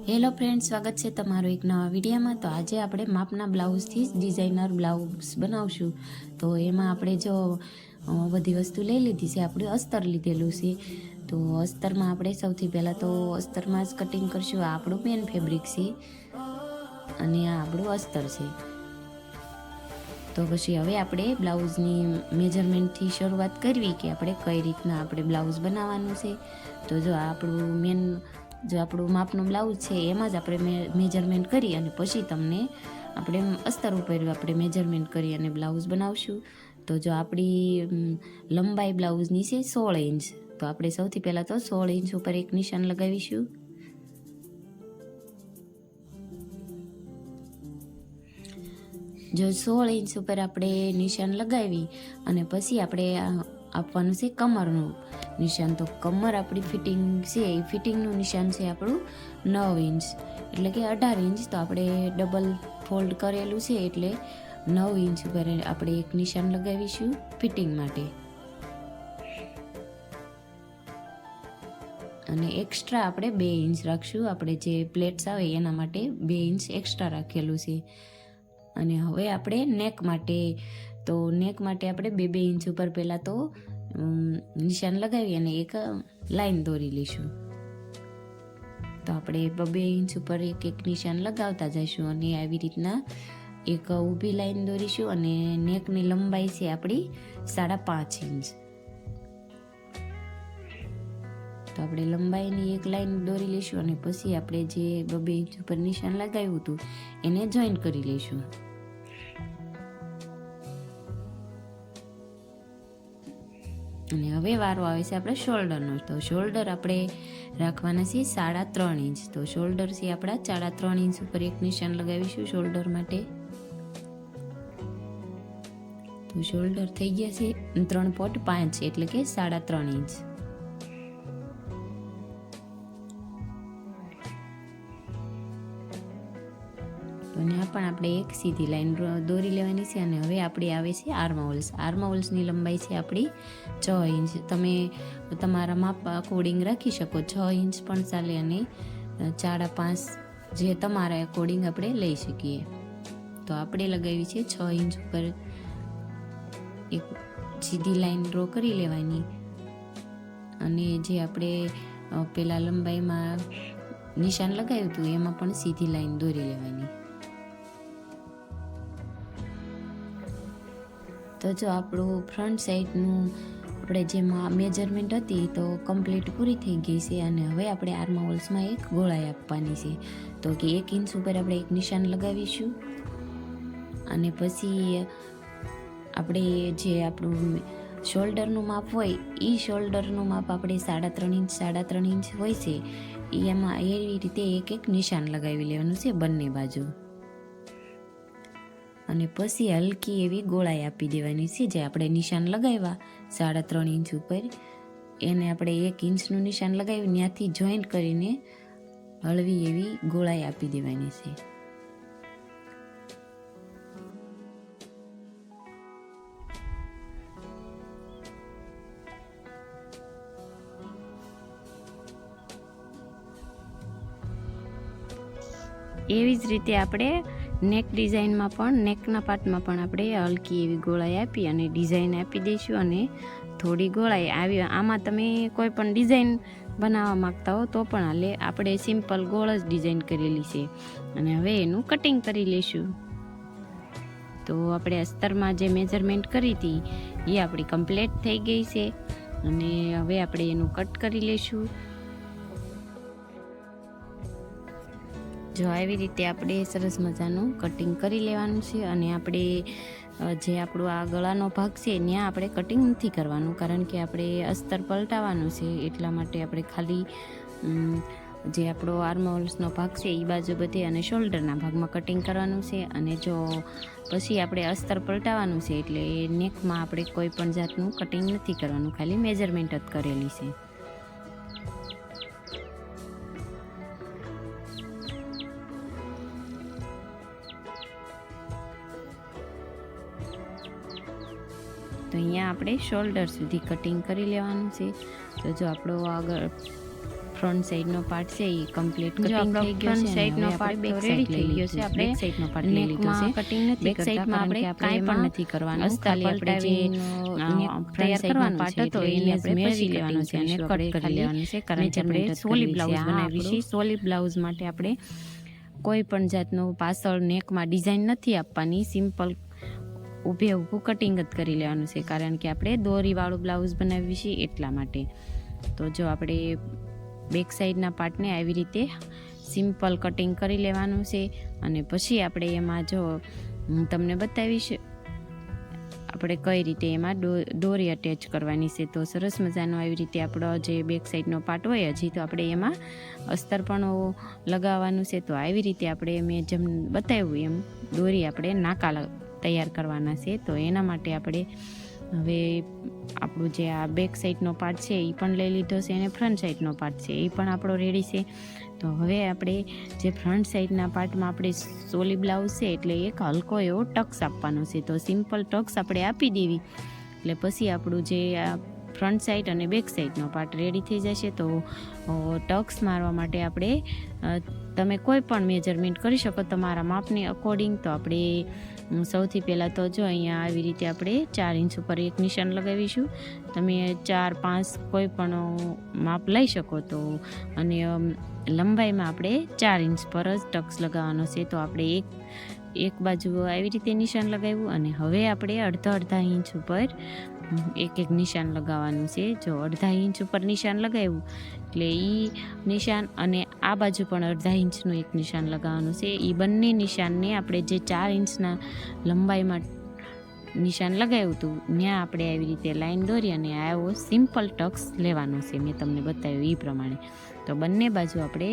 Hello friend, સ્વાગત છે તમારું એક નવા વિડીયોમાં। તો આજે આપણે માપના બ્લાઉઝથી જ ડિઝાઇનર બ્લાઉઝ બનાવશું। તો એમાં આપણે જો બધી વસ્તુ લઈ લીધી છે, આપણે અસ્તર લીધેલું છે। તો અસ્તરમાં આપણે સૌથી પહેલાં તો અસ્તરમાં જ કટિંગ કરશું। આ આપણું મેન ફેબ્રિક છે અને આ આપણું અસ્તર છે। તો પછી હવે આપણે બ્લાઉઝની મેજરમેન્ટથી શરૂઆત કરવી કે આપણે કઈ રીતના આપણે બ્લાઉઝ બનાવવાનું છે। તો જો આ આપણું મેન જો આપણું માપનું બ્લાઉઝ છે એમાં જ આપણે મેજરમેન્ટ કરી અને પછી તમને આપણે અસ્તર ઉપર આપણે મેજરમેન્ટ કરી અને બ્લાઉઝ બનાવશું। તો જો આપણી લંબાઈ બ્લાઉઝની છે 16 ઇંચ। તો આપણે સૌથી પહેલાં તો 16 ઇંચ ઉપર એક નિશાન લગાવીશું। જો 16 ઇંચ ઉપર આપણે નિશાન લગાવી અને પછી આપણે આપવાનું છે કમરનું નિશાન। તો કમર આપણી ફિટિંગ છે એ ફિટિંગનું નિશાન છે આપણું 9 ઇંચ, એટલે કે 18 ઇંચ। તો આપણે ડબલ ફોલ્ડ કરેલું છે એટલે 9 ઇંચ ઉપર આપણે એક નિશાન લગાવીશું ફિટિંગ માટે। અને એક્સ્ટ્રા આપણે 2 ઇંચ રાખશું। આપણે જે પ્લેટ્સ આવે એના માટે 2 ઇંચ એક્સ્ટ્રા રાખેલું છે। અને હવે આપણે નેક માટે આપણે 2 ઇંચ ઉપર પહેલાં તો નિશાન લગાવી અને એક લાઈન દોરી લઈશું। તો આપણે 2 ઇંચ ઉપર એક નિશાન લગાવતા જઈશું અને આવી રીતના એક ઊભી લાઈન દોરીશું। અને નેકની લંબાઈ છે આપણી 5.5 ઇંચ। તો આપણે લંબાઈની એક લાઈન દોરી લઈશું અને પછી આપણે જે 2 ઇંચ ઉપર નિશાન લગાવ્યું હતું એને જોઈન્ટ કરી લઈશું। અને હવે વારો આવે છે આપણે શોલ્ડરનો। તો શોલ્ડર આપણે રાખવાના છે 3.5 ઇંચ। તો શોલ્ડર છે આપણા 3.5 ઇંચ ઉપર એક નિશાન લગાવીશું શોલ્ડર માટે। તો શોલ્ડર થઈ ગયા છે 3.5 એટલે કે 3.5 ઇંચ। તો ત્યાં પણ આપણે એક સીધી લાઈન દોરી લેવાની છે। અને હવે આપણે આવે છે આર્મહોલ્સની લંબાઈ છે આપણી 6 ઇંચ। તમે તમારા માપ અકોર્ડિંગ રાખી શકો, 6 ઇંચ પણ ચાલે અને 4.5 જે તમારા અકોર્ડિંગ આપણે લઈ શકીએ। તો આપણે લગાવી છે 6 ઇંચ ઉપર એક સીધી લાઈન ડ્રો કરી લેવાની અને જે આપણે પેલા લંબાઈમાં નિશાન લગાવ્યું હતું એમાં પણ સીધી લાઈન દોરી લેવાની। તો જો આપણું ફ્રન્ટ સાઈડનું આપણે જે મેજરમેન્ટ હતી તો કમ્પ્લીટ પૂરી થઈ ગઈ છે। અને હવે આપણે આર્મહોલ્સમાં એક ગોળાઈ આપવાની છે। તો કે 1 ઇંચ ઉપર આપણે એક નિશાન લગાવીશું અને પછી આપણે જે આપણું શોલ્ડરનું માપ હોય એ શોલ્ડરનું માપ આપણે 3.5 ઇંચ હોય છે એમાં એવી રીતે એક નિશાન લગાવી લેવાનું છે બંને બાજુ। અને પછી હલકી એવી ગોળાઈ આપી દેવાની છે। જે આપણે નિશાન લગાવ્યા 3.5 ઇંચ ઉપર એને આપણે 1 ઇંચનું નિશાન લગાવી ત્યાંથી જોઈન્ટ કરીને હળવી એવી ગોળાઈ આપી દેવાની છે। એવી જ રીતે આપણે નેક ડિઝાઇનમાં પણ નેકના પાર્ટમાં પણ આપણે હલકી એવી ગોળાઈ આપી અને ડિઝાઇન આપી દઈશું। અને થોડી ગોળાઈ આવી આમાં તમે કોઈ પણ ડિઝાઇન બનાવવા માંગતા હો તો પણ હાલે, આપણે સિમ્પલ ગોળ જ ડિઝાઇન કરેલી છે। અને હવે એનું કટિંગ કરી લઈશું। તો આપણે અસ્તરમાં જે મેજરમેન્ટ કરી હતી એ આપણી કમ્પ્લીટ થઈ ગઈ છે અને હવે આપણે એનું કટ કરી લઈશું। જો આવી રીતે આપણે સરસ મજાનું કટિંગ કરી લેવાનું છે। અને આપણે જે આપણું આ ગળાનો ભાગ છે ત્યાં આપણે કટિંગ નથી કરવાનું, કારણ કે આપણે અસ્તર પલટાવવાનું છે એટલા માટે આપણે ખાલી જે આપણો આર્મહોલ્સનો ભાગ છે એ બાજુ બધે અને શોલ્ડરના ભાગમાં કટિંગ કરવાનું છે। અને જો પછી આપણે અસ્તર પલટાવવાનું છે એટલે નેકમાં આપણે કોઈ પણ જાતનું કટિંગ નથી કરવાનું, ખાલી મેજરમેન્ટ જ કરેલી છે। તો અહીંયા આપણે શોલ્ડર સુધી કટિંગ કરી લેવાનું છે। તો જો આપણો આગળ ફ્રન્ટ સાઈડનો પાર્ટ છે એ કમ્પ્લીટ કટિંગ થઈ ગયો છે. સાઈડનો પાર્ટ બેક સાઈડ લઈ ગયો છે. આપણે બેક સાઈડનો પાર્ટ લઈ લીધો છે. કટિંગ નથી બેક સાઈડમાં આપણે કાંઈ પણ નથી કરવાનું. ખાલી આપણે જે તૈયાર કરવાનો પાર્ટ હતો એને આપણે મેળવી લેવાનો છે અને કટ કરી લેવાનું છે. કારણ કે આપણે સોલી બ્લાઉઝ બનાવી છે. સોલી બ્લાઉઝ માટે આપણે કોઈ પણ જાતનું પાછળ નેકમાં ડિઝાઇન નથી આપવાની. સિમ્પલ ઊભું કટિંગ જ કરી લેવાનું છે. કારણ કે આપણે દોરીવાળું બ્લાઉઝ બનાવીએ છીએ એટલા માટે. તો જો આપણે બેક સાઈડના પાર્ટને આવી રીતે સિમ્પલ કટિંગ કરી લેવાનું છે. અને પછી આપણે એમાં જો હું તમને બતાવીશ આપણે કઈ રીતે એમાં દોરી અટેચ કરવાની છે. તો સરસ મજાનો આવી રીતે આપણો જે બેક સાઈડનો પાર્ટ હોય હજી તો આપણે એમાં અસ્તર પણ લગાવવાનું છે. તો આવી રીતે આપણે મેં જેમ બતાવ્યું એમ દોરી આપણે નાકા તૈયાર કરવાના છે. તો એના માટે આપણે હવે આપણું જે આ બેક સાઈડનો પાર્ટ છે એ પણ લઈ લીધો છે અને ફ્રન્ટ સાઈડનો પાર્ટ છે એ પણ આપણો રેડી છે. તો હવે આપણે જે ફ્રન્ટ સાઈડના પાર્ટમાં આપણે સોલી બ્લાઉઝ છે એટલે એક હલકો એવો ટક્સ આપવાનો છે. તો સિમ્પલ ટક્સ આપણે આપી દેવી એટલે પછી આપણું જે આ ફ્રન્ટ સાઈડ અને બેક સાઈડનો પાર્ટ રેડી થઈ જશે. તો ટક્સ મારવા માટે આપણે તમે કોઈ પણ મેજરમેન્ટ કરી શકો તમારા માપને અકોર્ડિંગ. તો આપણે સૌથી પહેલાં તો જો અહીંયા આવી રીતે આપણે 4 ઇંચ ઉપર એક નિશાન લગાવીશું. તમે 4, 5 કોઈ પણ માપ લઈ શકો. તો અને લંબાઈમાં આપણે 4 ઇંચ પર જ ટક્સ લગાવવાનો છે. તો આપણે એક બાજુ આવી રીતે નિશાન લગાવ્યું અને હવે આપણે અડધા ઇંચ ઉપર એક નિશાન લગાવવાનું છે. જો અડધા ઇંચ ઉપર નિશાન લગાવ્યું એટલે એ નિશાન અને આ બાજુ પણ અડધા ઇંચનું એક નિશાન લગાવવાનું છે. એ બંને નિશાનને આપણે જે 4 ઇંચના લંબાઈમાં નિશાન લગાવ્યું હતું ત્યાં આપણે આવી રીતે લાઈન દોરી અને આવો સિમ્પલ ટક્સ લેવાનો છે. મેં તમને બતાવ્યું એ પ્રમાણે. તો બંને બાજુ આપણે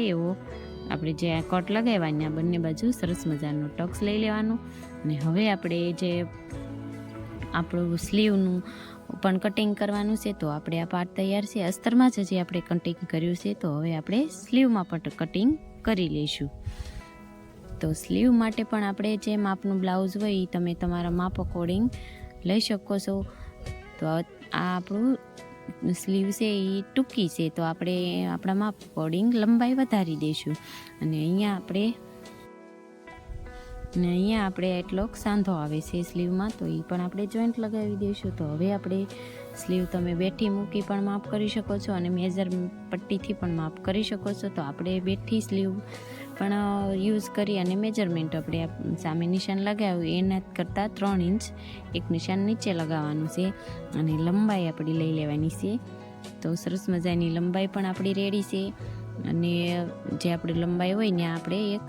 આપણે જે કટ લગાવ્યા ત્યાં બંને બાજુ સરસ મજાનું ટક્સ લઈ લેવાનું. અને હવે આપણે જે આપણું સ્લીવનું પણ કટિંગ કરવાનું છે. તો આપણે આ પાર્ટ તૈયાર છે. અસ્તરમાં જ હજી આપણે કટિંગ કર્યું છે. તો હવે આપણે સ્લીવમાં પણ કટિંગ કરી લઈશું. તો સ્લીવ માટે પણ આપણે જે માપનું બ્લાઉઝ હોય એ તમે તમારા માપ અકોર્ડિંગ લઈ શકો છો. તો આ આપણું સ્લીવ છે એ ટૂંકી છે તો આપણે આપણા માપ અકોર્ડિંગ લંબાઈ વધારી દઈશું. અને અહીંયા આપણે એટલો સાંધો આવે છે સ્લીવમાં તો એ પણ આપણે જોઈન્ટ લગાવી દઈશું. તો હવે આપણે સ્લીવ તમે બેઠી મૂકી પણ માપ કરી શકો છો અને મેજર પટ્ટીથી પણ માપ કરી શકો છો. તો આપણે બેઠી સ્લીવ પણ યુઝ કરી અને મેજરમેન્ટ આપણે સામે નિશાન લગાવ્યું એના કરતાં 3 ઇંચ એક નિશાન નીચે લગાવવાનું છે અને લંબાઈ આપણી લઈ લેવાની છે. તો સરસ મજાની લંબાઈ પણ આપણી રેડી છે. અને જે આપણી લંબાઈ હોય ત્યાં આપણે એક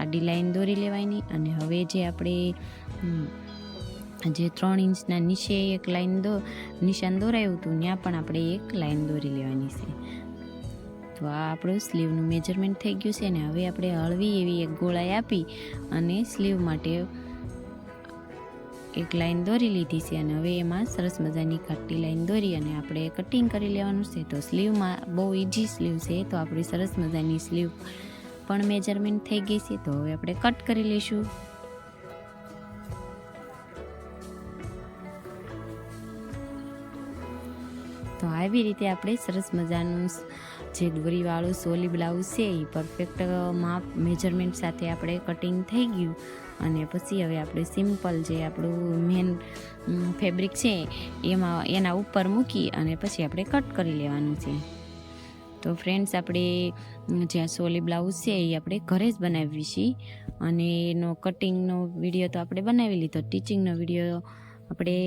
આડી લાઈન દોરી લેવાની. અને હવે જે આપણે જે 3 ઇંચના નીચે એક નિશાન દોરાયું હતું ત્યાં પણ આપણે એક લાઈન દોરી લેવાની છે. તો આ આપણું સ્લીવનું મેજરમેન્ટ થઈ ગયું છે. ને હવે આપણે હળવી એવી એક ગોળાઈ આપી અને સ્લીવ માટે એક લાઈન દોરી લીધી છે. અને હવે એમાં સરસ મજાની ઘાટી લાઈન દોરી અને આપણે કટિંગ કરી લેવાનું છે. તો સ્લીવમાં બહુ ઇઝી સ્લીવ છે. તો આપણી સરસ મજાની સ્લીવ પણ મેજરમેન્ટ થઈ ગઈ છે. તો હવે આપણે કટ કરી લઈશું. તો આવી રીતે આપણે સરસ મજાનું જે દોરીવાળું સોલી બ્લાઉઝ છે એ પરફેક્ટ માપ મેજરમેન્ટ સાથે આપણે કટિંગ થઈ ગયું. અને પછી હવે આપણે સિમ્પલ જે આપણું મેન ફેબ્રિક છે એના ઉપર મૂકી અને પછી આપણે કટ કરી લેવાનું છે. તો ફ્રેન્ડ્સ આપણે જ્યાં સોલી બ્લાઉઝ છે એ આપણે ઘરે જ બનાવીએ છીએ અને એનો કટિંગનો વિડીયો તો આપણે બનાવી લીધો. ટીચિંગનો વિડીયો આપણે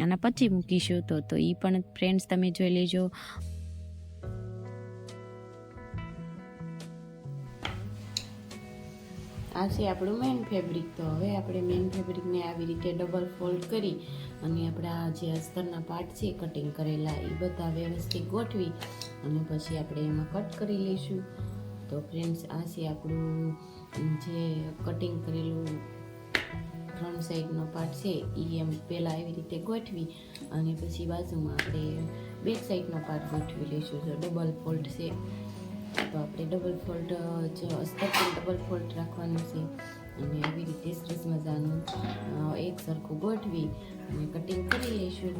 આના પછી મૂકીશું. તો એ પણ ફ્રેન્ડ્સ તમે જોઈ લેજો. આ છે આપણું મેઇન ફેબ્રિક. તો હવે આપણે મેઇન ફેબ્રિકને આવી રીતે ડબલ ફોલ્ડ કરી અને આપણા જે અસ્તરના પાર્ટ છે કટિંગ કરેલા એ બધા વ્યવસ્થિત ગોઠવી અને પછી આપણે એમાં કટ કરી લઈશું. તો ફ્રેન્ડ્સ આ છે આપણું જે કટિંગ કરેલું ફ્રન્ટ સાઈડનો પાર્ટ છે એ એમ પહેલાં એવી રીતે ગોઠવી અને પછી બાજુમાં આપણે બેક સાઈડનો પાર્ટ ગોઠવી લઈશું. જો ડબલ ફોલ્ડ છે તો આપણે ડબલ ફોલ્ડ જે અસ્તર પર ડબલ ફોલ્ડ રાખવાનું છે અને આવી રીતે સરસ મજાનું એક સરખું ગોઠવી અને કટિંગ કરી લઈશું.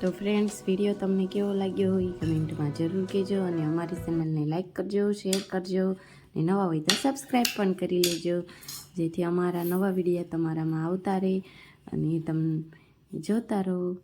તો ફ્રેન્ડ્સ, વિડીયો તમને કેવો લાગ્યો હોય કમેન્ટમાં જરૂર કહેજો, અને અમારી ચેનલને લાઈક કરજો, શેર કરજો, અને નવા હોય તો સબસ્ક્રાઈબ પણ કરી લેજો, જેથી અમારા નવા વિડીયો તમારામાં આવતા રહે અને તમે જોતા રહો.